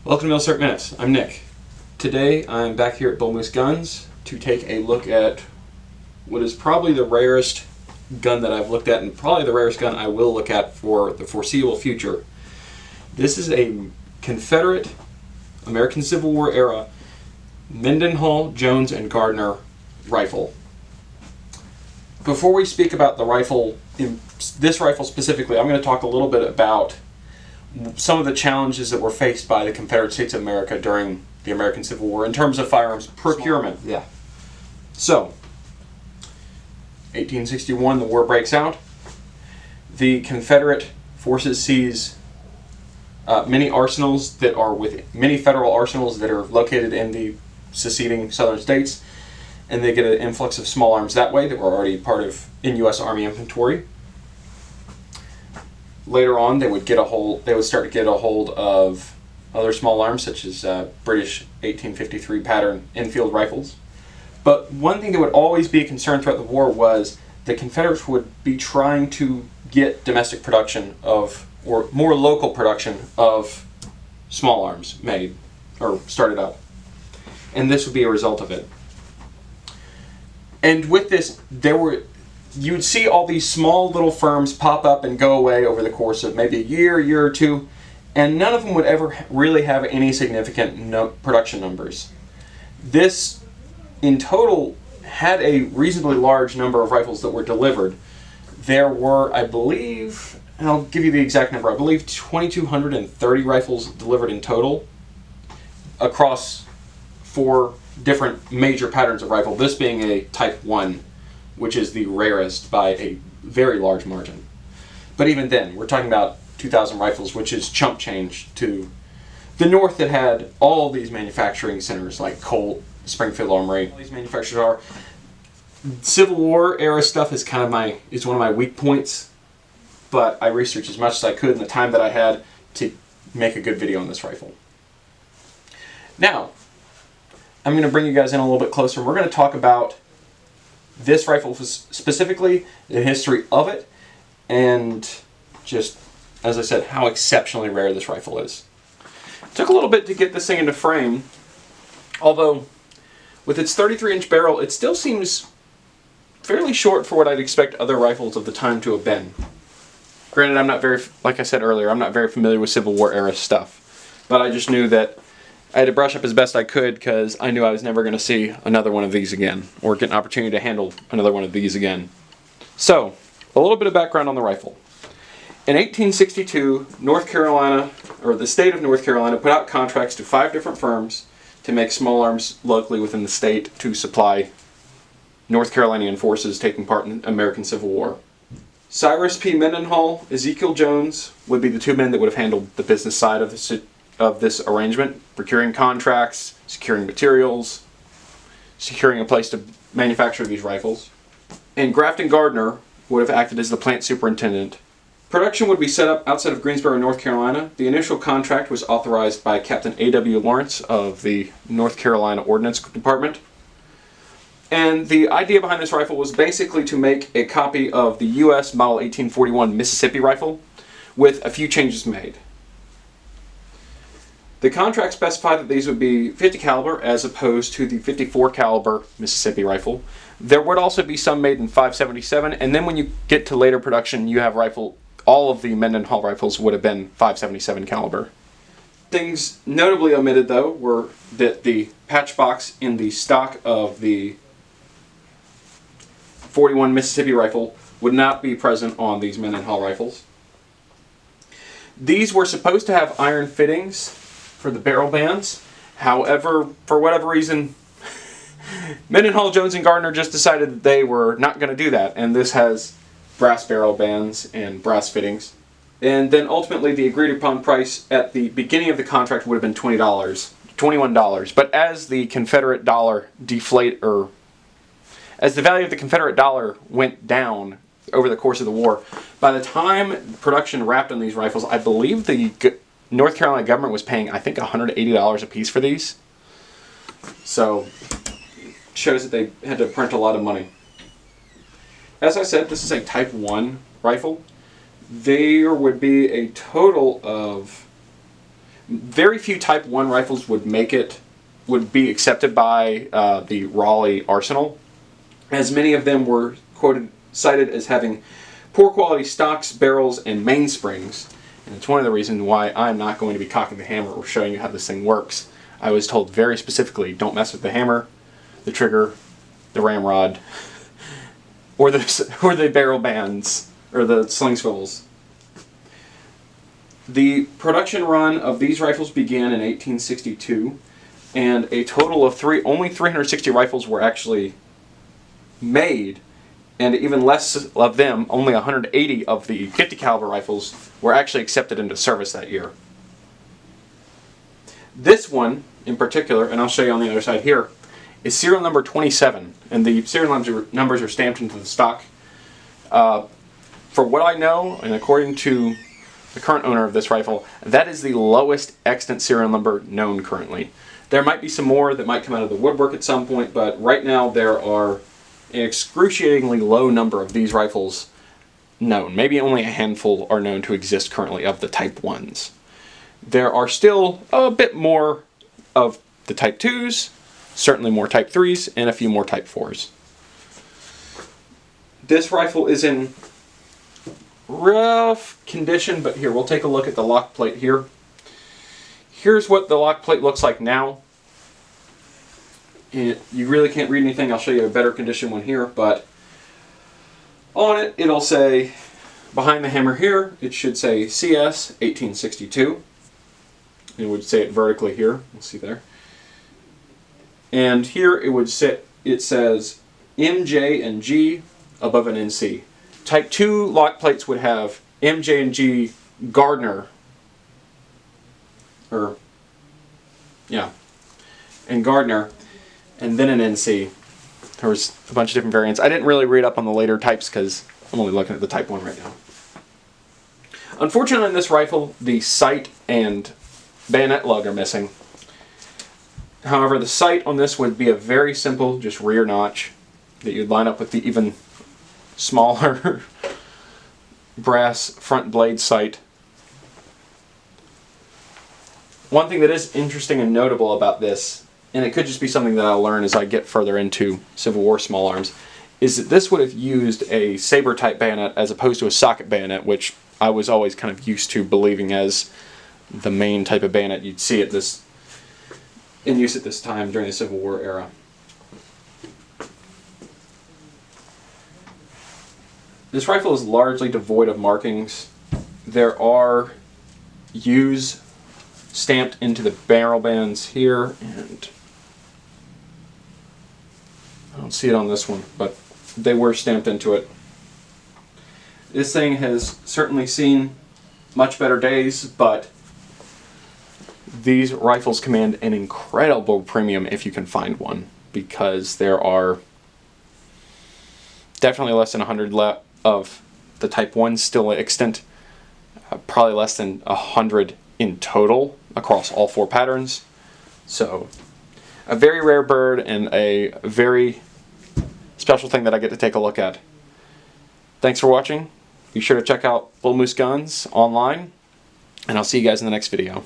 Welcome to Military Minutes. I'm Nick. Today I'm back here at Bull Moose Guns to take a look at what is probably the rarest gun that I've looked at, and probably the rarest gun I will look at for the foreseeable future. This is a Confederate American Civil War era Mendenhall, Jones, and Gardner rifle. Before we speak about the rifle, this rifle specifically, I'm going to talk a little bit about some of the challenges that were faced by the Confederate States of America during the American Civil War in terms of firearms procurement. So, 1861, the war breaks out. The Confederate forces seize many arsenals that are many federal arsenals that are located in the seceding southern states, and they get an influx of small arms that way that were already part of in U.S. Army inventory. Later on, they would start to get a hold of other small arms, such as British 1853 pattern Enfield rifles. But one thing that would always be a concern throughout the war was the Confederates would be trying to get domestic production of, or more local production of, small arms made or started up. And this would be a result of it. And with this, you'd see all these small little firms pop up and go away over the course of maybe a year or two, and none of them would ever really have any significant production numbers. This, in total, had a reasonably large number of rifles that were delivered. There were, I believe, and I'll give you the exact number, I believe 2,230 rifles delivered in total across 4 different major patterns of rifle, this being a Type 1, which is the rarest by a very large margin. But even then, we're talking about 2,000 rifles, which is chump change to the North that had all these manufacturing centers like Colt, Springfield Armory. All these manufacturers are. Civil War era stuff is one of my weak points, but I researched as much as I could in the time that I had to make a good video on this rifle. Now, I'm going to bring you guys in a little bit closer. We're going to talk about this rifle specifically, the history of it, and just, as I said, how exceptionally rare this rifle is. It took a little bit to get this thing into frame, although with its 33-inch barrel, it still seems fairly short for what I'd expect other rifles of the time to have been. Granted, like I said earlier, I'm not very familiar with Civil War era stuff, but I just knew that I had to brush up as best I could because I knew I was never going to see another one of these again, or get an opportunity to handle another one of these again. So, a little bit of background on the rifle. In 1862, North Carolina, or the state of North Carolina, put out contracts to 5 different firms to make small arms locally within the state to supply North Carolinian forces taking part in the American Civil War. Cyrus P. Mendenhall, Ezekiel Jones would be the 2 men that would have handled the business side of this arrangement, procuring contracts, securing materials, securing a place to manufacture these rifles. And Grafton Gardner would have acted as the plant superintendent. Production would be set up outside of Greensboro, North Carolina. The initial contract was authorized by Captain A.W. Lawrence of the North Carolina Ordnance Department. And the idea behind this rifle was basically to make a copy of the U.S. Model 1841 Mississippi rifle with a few changes made. The contract specified that these would be 50 caliber as opposed to the 54 caliber Mississippi rifle. There would also be some made in 5.77, and then when you get to later production, you have all of the Mendenhall rifles would have been 5.77 caliber. Things notably omitted, though, were that the patch box in the stock of the 41 Mississippi rifle would not be present on these Mendenhall rifles. These were supposed to have iron fittings for the barrel bands. However, for whatever reason, Mendenhall, Jones, and Gardner just decided that they were not going to do that, and this has brass barrel bands and brass fittings. And then ultimately the agreed upon price at the beginning of the contract would have been $21. But as the Confederate dollar as the value of the Confederate dollar went down over the course of the war, by the time production wrapped on these rifles, I believe the North Carolina government was paying, I think, $180 a piece for these. So, it shows that they had to print a lot of money. As I said, this is a Type 1 rifle. There would be a total of Very few Type 1 rifles would be accepted by the Raleigh arsenal, as many of them were cited as having poor quality stocks, barrels, and mainsprings. And it's one of the reasons why I'm not going to be cocking the hammer or showing you how this thing works. I was told very specifically, don't mess with the hammer, the trigger, the ramrod, or the barrel bands, or the sling swivels. The production run of these rifles began in 1862, and a total of only 360 rifles were actually made, and even less of them, only 180 of the 50 caliber rifles, were actually accepted into service that year. This one, in particular, and I'll show you on the other side here, is serial number 27, and the serial numbers are stamped into the stock. For what I know, and according to the current owner of this rifle, that is the lowest extant serial number known currently. There might be some more that might come out of the woodwork at some point, but right now there are an excruciatingly low number of these rifles known. Maybe only a handful are known to exist currently of the Type 1s. There are still a bit more of the Type 2s, certainly more Type 3s, and a few more Type 4s. This rifle is in rough condition, but here, we'll take a look at the lock plate here. Here's what the lock plate looks like now. You really can't read anything. I'll show you a better condition one here, but on it, it'll say, behind the hammer here, it should say CS 1862. It would say it vertically here. We'll see there. And here it says MJ and G above an NC. Type 2 lock plates would have MJ and G Gardner, and Gardner, and then an NC. There was a bunch of different variants. I didn't really read up on the later types because I'm only looking at the Type 1 right now. Unfortunately, in this rifle, the sight and bayonet lug are missing. However, the sight on this would be a very simple, just rear notch that you'd line up with the even smaller brass front blade sight. One thing that is interesting and notable about this, and it could just be something that I'll learn as I get further into Civil War small arms, is that this would have used a saber type bayonet as opposed to a socket bayonet, which I was always kind of used to believing as the main type of bayonet you'd see in use at this time during the Civil War era. This rifle is largely devoid of markings. There are U's stamped into the barrel bands here, and I don't see it on this one, but they were stamped into it. This thing has certainly seen much better days, but these rifles command an incredible premium if you can find one, because there are definitely less than 100 of the Type 1 still extant, probably less than 100 in total across all 4 patterns. So a very rare bird and a very special thing that I get to take a look at. Thanks for watching. Be sure to check out Bull Moose Guns online, and I'll see you guys in the next video.